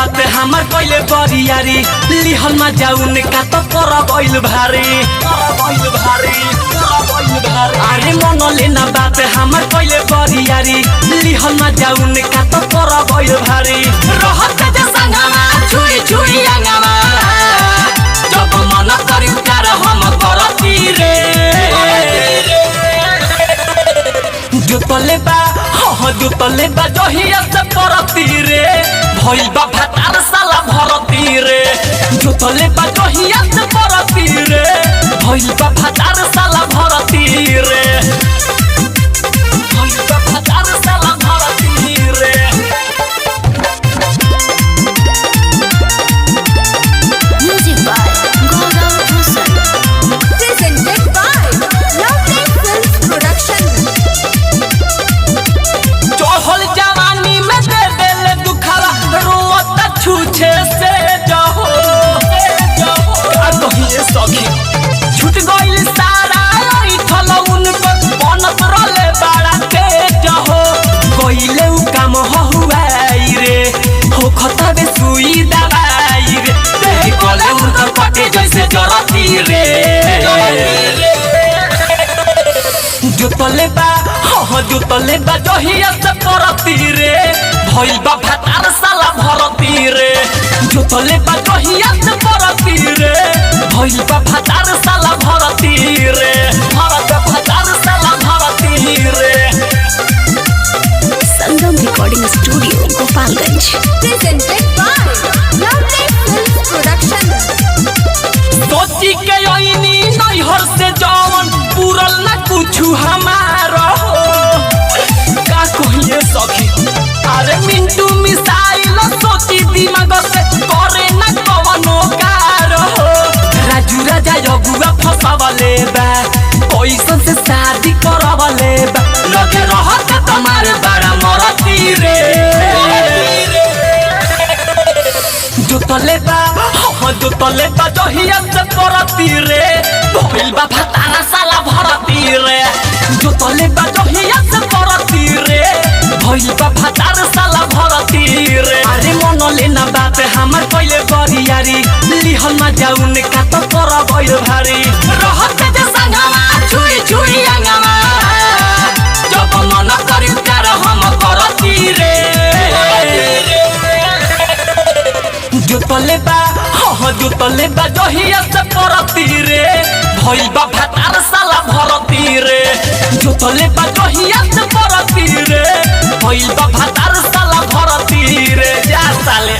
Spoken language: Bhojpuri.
बात हमर कइले बरियारी लिहल मा जाउन का तो पर गइल भारी अरे मन लेना बात हमर कइले बरियारी लिहल मा जाउन का तो पर गइल भारी रहत जे संगमा छुई छुई अंगमा जब मन करी प्यार हम करती रे जुतले बा जुतले बा जहिया से परती रे भइल बा भातार साला भरती रे जुतले बा जहिया से परती रे भइल बा भातार साला भरती रे भइल बा भातार साला भरती रे Music by Gaurav Hussain. Presented by Lovely Films Production. चढ़ल जवानी में दे देले दुखावा रोत छूछे से जाहो का कहिए सखी छूट गइल सारा इठल उनको बनत रहले बाड़ा के जाहो गइले उ काम हुआई रे हो खतबे सुई दवाई रे देह गले उनका पटे जैसे जरती रे जुतले बा जुतले बा जहिया से परती रे भइल बा भातार साला भरती रे जुतले बा जहिया से परती रे भइल बा भातार साला भरती रे भातार साला भरती रे Sangam Recording Studio, Gopalganj. Presented by Lovely Films Production. सोची के ओइनी नैहर से जवन पूरल ना कुछु हमारा हो का कहिए सखी अरे मिंटू मिसाइल सोची दिमाग से करे ना कवनो कार हो राजू राजा यगुआ फसावले बा पैसा से शादी करवले बा लगे रहत तुम्हारे बड़ा मरती रे जुतले बा जहिया से परती रे भइल बा भातार साला भरती रे जुतले बा जहिया से परती रे भइल बा भातार साला भरती रे अरे मन लेना बात हमर कइले बरियारी लिहल मा जाउन का तो पर गइल भारी रहत जे संगमा छुई छुई अंगमा जब मन करी प्यार हम करती रे जुतले बा जहिया से परती रे भइल बा भातार साला भरती रे जुतले बा जहिया से परती रे भइल बा भातार साला भरती रे जा साले